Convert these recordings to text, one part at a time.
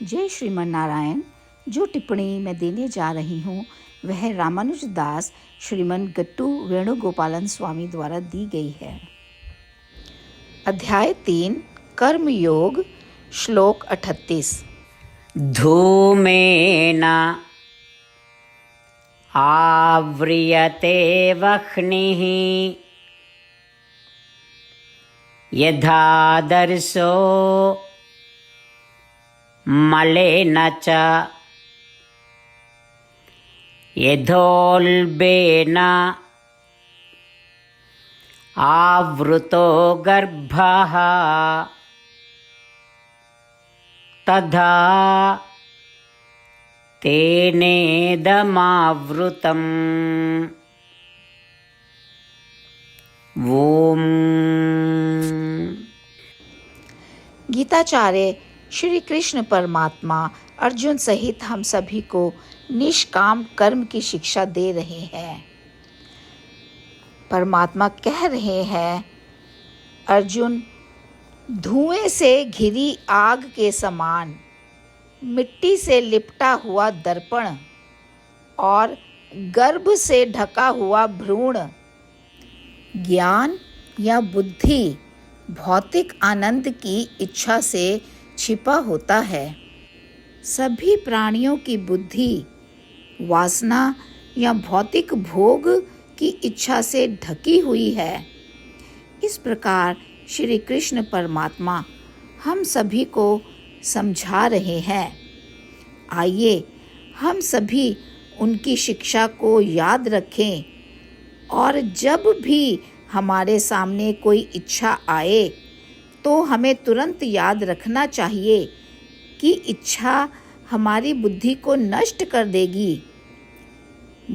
जय श्रीमन नारायण। जो टिप्पणी मैं देने जा रही हूँ वह रामानुज दास श्रीमन गट्टू वेणुगोपालन स्वामी द्वारा दी गई है। अध्याय 3 कर्म योग, श्लोक 38। धूमेन आव्रियते वह्निः यथादर्शो मलेन च यथोल्बेन आवृतो गर्भः तथा तेनेदमावृतम्। ओम। गीताचार्य श्री कृष्ण परमात्मा अर्जुन सहित हम सभी को निष्काम कर्म की शिक्षा दे रहे हैं। परमात्मा कह रहे हैं, अर्जुन, धुएं से घिरी आग के समान, मिट्टी से लिपटा हुआ दर्पण और गर्भ से ढका हुआ भ्रूण, ज्ञान या बुद्धि भौतिक आनंद की इच्छा से छिपा होता है। सभी प्राणियों की बुद्धि वासना या भौतिक भोग की इच्छा से ढकी हुई है। इस प्रकार श्री कृष्ण परमात्मा हम सभी को समझा रहे हैं। आइए हम सभी उनकी शिक्षा को याद रखें और जब भी हमारे सामने कोई इच्छा आए तो हमें तुरंत याद रखना चाहिए कि इच्छा हमारी बुद्धि को नष्ट कर देगी।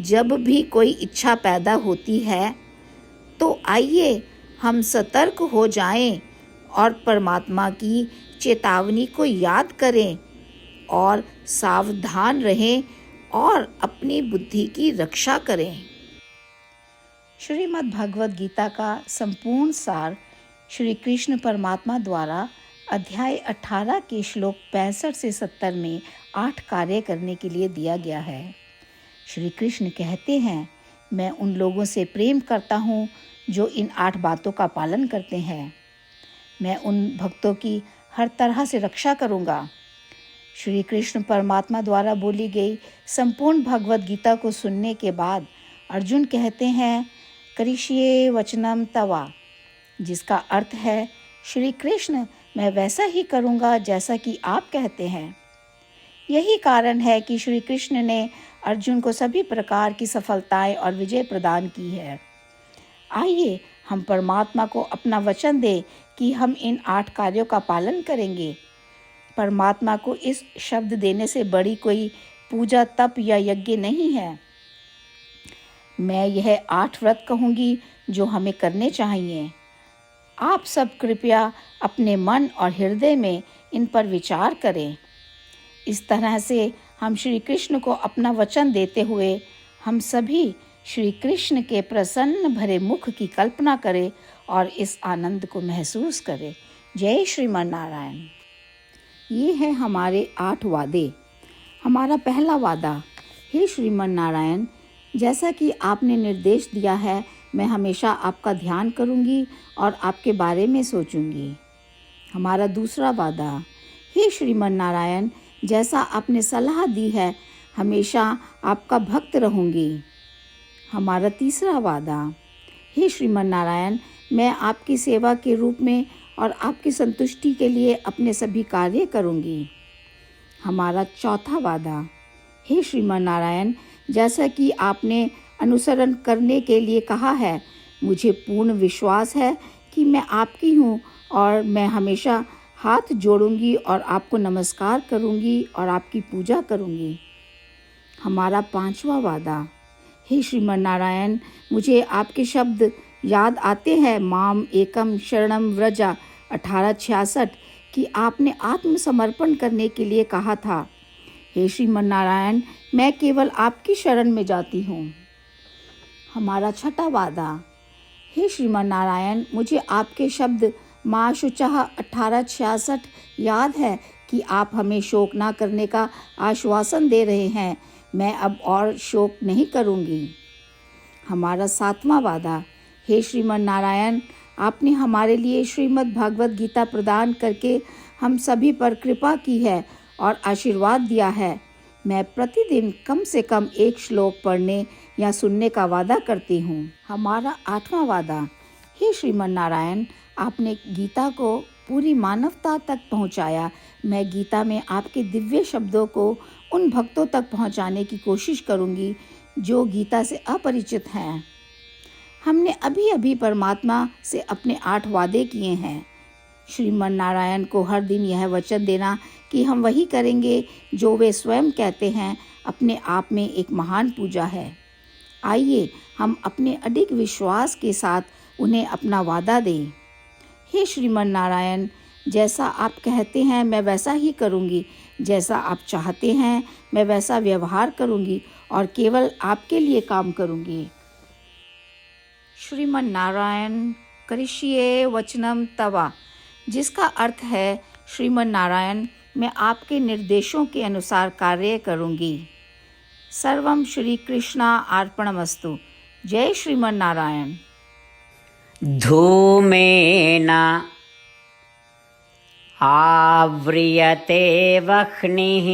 जब भी कोई इच्छा पैदा होती है तो आइए हम सतर्क हो जाएं और परमात्मा की चेतावनी को याद करें और सावधान रहें और अपनी बुद्धि की रक्षा करें। श्रीमद् भगवद गीता का संपूर्ण सार श्री कृष्ण परमात्मा द्वारा अध्याय 18 के श्लोक 65 से 70 में 8 कार्य करने के लिए दिया गया है। श्री कृष्ण कहते हैं, मैं उन लोगों से प्रेम करता हूँ जो इन 8 बातों का पालन करते हैं। मैं उन भक्तों की हर तरह से रक्षा करूँगा। श्री कृष्ण परमात्मा द्वारा बोली गई संपूर्ण भगवद गीता को सुनने के बाद अर्जुन कहते हैं, करिष्ये वचनम तवा, जिसका अर्थ है, श्री कृष्ण, मैं वैसा ही करूँगा जैसा कि आप कहते हैं। यही कारण है कि श्री कृष्ण ने अर्जुन को सभी प्रकार की सफलताएं और विजय प्रदान की है। आइए हम परमात्मा को अपना वचन दें कि हम इन 8 कार्यों का पालन करेंगे। परमात्मा को इस शब्द देने से बड़ी कोई पूजा, तप या यज्ञ नहीं है। मैं यह 8 व्रत कहूँगी जो हमें करने चाहिए। आप सब कृपया अपने मन और हृदय में इन पर विचार करें। इस तरह से हम श्री कृष्ण को अपना वचन देते हुए हम सभी श्री कृष्ण के प्रसन्न भरे मुख की कल्पना करें और इस आनंद को महसूस करें। जय श्रीमन नारायण। ये हैं हमारे 8 वादे। हमारा पहला वादा, हे श्रीमन नारायण, जैसा कि आपने निर्देश दिया है, मैं हमेशा आपका ध्यान करूंगी और आपके बारे में सोचूंगी। हमारा दूसरा वादा, हे श्रीमन नारायण, जैसा आपने सलाह दी है, हमेशा आपका भक्त रहूंगी। हमारा तीसरा वादा, हे श्रीमन नारायण, मैं आपकी सेवा के रूप में और आपकी संतुष्टि के लिए अपने सभी कार्य करूंगी। हमारा चौथा वादा, हे श्रीमन नारायण, जैसा कि आपने अनुसरण करने के लिए कहा है, मुझे पूर्ण विश्वास है कि मैं आपकी हूँ और मैं हमेशा हाथ जोड़ूंगी और आपको नमस्कार करूंगी और आपकी पूजा करूंगी। हमारा 5वां वादा, हे श्रीमन नारायण, मुझे आपके शब्द याद आते हैं, माम एकम शरणम व्रजा 1866, कि आपने आत्मसमर्पण करने के लिए कहा था। हे श्रीमन नारायण, मैं केवल आपकी शरण में जाती हूँ। हमारा 6वां वादा, हे श्रीमन नारायण, मुझे आपके शब्द माँ शुचः 1866 याद है कि आप हमें शोक ना करने का आश्वासन दे रहे हैं। मैं अब और शोक नहीं करूँगी। हमारा 7वां वादा। हे श्रीमन नारायण, आपने हमारे लिए श्रीमद् भागवत गीता प्रदान करके हम सभी पर कृपा की है और आशीर्वाद दिया है। मैं प्रतिदिन कम से कम एक श्लोक पढ़ने या सुनने का वादा करती हूँ। हमारा 8वां वादा। हे श्रीमन नारायण, आपने गीता को पूरी मानवता तक पहुँचाया। मैं गीता में आपके दिव्य शब्दों को उन भक्तों तक पहुँचाने की कोशिश करूँगी जो गीता से अपरिचित हैं। हमने अभी अभी परमात्मा से अपने 8 वादे किए हैं। श्रीमन नारायण को हर दिन यह वचन देना कि हम वही करेंगे जो वे स्वयं कहते हैं, अपने आप में एक महान पूजा है। आइए हम अपने अडिग विश्वास के साथ उन्हें अपना वादा दें। हे श्रीमन नारायण, जैसा आप कहते हैं मैं वैसा ही करूँगी। जैसा आप चाहते हैं मैं वैसा व्यवहार करूँगी और केवल आपके लिए काम करूँगी। श्रीमन नारायण करिष्ये वचनम तवा, जिसका अर्थ है श्रीमन नारायण, मैं आपके निर्देशों के अनुसार कार्य करूँगी। सर्वम श्री कृष्णा अर्पणमस्तु। जय श्रीमन नारायण। धूमेन आव्रियते वह्निः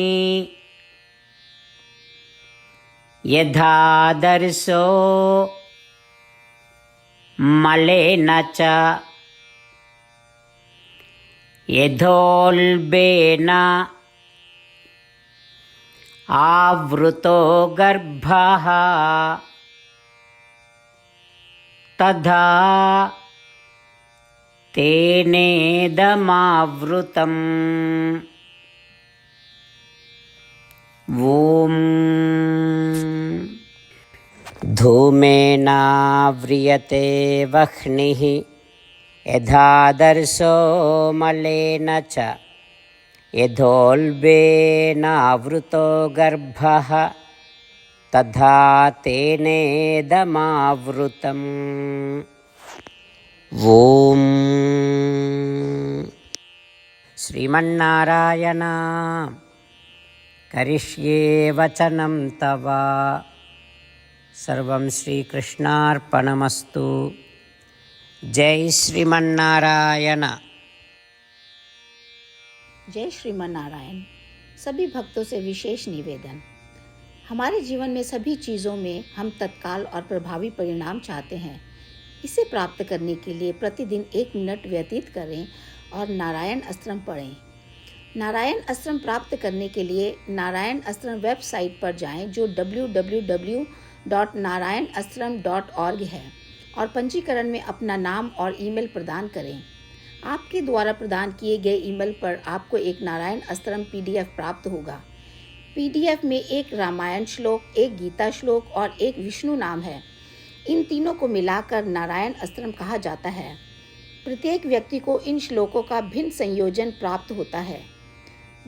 यथादर्शो मलेन च यथोल्बेन आवृतो गर्भः तथा तेनेदमावृतम्। ॐ धूमेनाव्रियते वह्निः यथादर्शो मलेन च यथोल्बेनावृतो गर्भः तथा तेनेदमावृतम्। ॐ श्रीमन्नारायण करिष्ये वचनं तव। सर्वं श्रीकृष्णार्पणमस्तु। जय श्रीमन्नारायण। जय श्रीमन नारायण। सभी भक्तों से विशेष निवेदन। हमारे जीवन में सभी चीज़ों में हम तत्काल और प्रभावी परिणाम चाहते हैं। इसे प्राप्त करने के लिए प्रतिदिन 1 मिनट व्यतीत करें और नारायण अस्त्रम पढ़ें। नारायण अस्त्रम प्राप्त करने के लिए नारायण अस्त्रम वेबसाइट पर जाएं, जो www.narayanastram.org है, और पंजीकरण में अपना नाम और ईमेल प्रदान करें। आपके द्वारा प्रदान किए गए ईमेल पर आपको एक नारायण अस्त्रम PDF प्राप्त होगा। PDF में एक रामायण श्लोक, एक गीता श्लोक और एक विष्णु नाम है। इन तीनों को मिलाकर नारायण अस्त्रम कहा जाता है। प्रत्येक व्यक्ति को इन श्लोकों का भिन्न संयोजन प्राप्त होता है।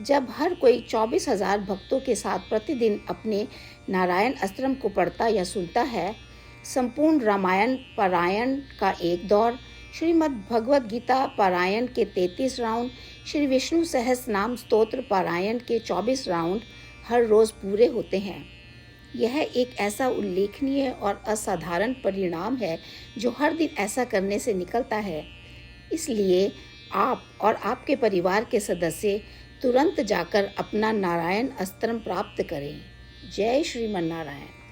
जब हर कोई 24,000 भक्तों के साथ प्रतिदिन अपने नारायण अस्त्रम को पढ़ता या सुनता है, संपूर्ण रामायण पारायण का एक दौर, श्रीमद् भगवद गीता पारायण के 33 राउंड, श्री विष्णु सहस्त्र नाम स्तोत्र पारायण के 24 राउंड हर रोज़ पूरे होते हैं। यह एक ऐसा उल्लेखनीय और असाधारण परिणाम है जो हर दिन ऐसा करने से निकलता है। इसलिए आप और आपके परिवार के सदस्य तुरंत जाकर अपना नारायण अस्त्रम प्राप्त करें। जय श्रीमन नारायण।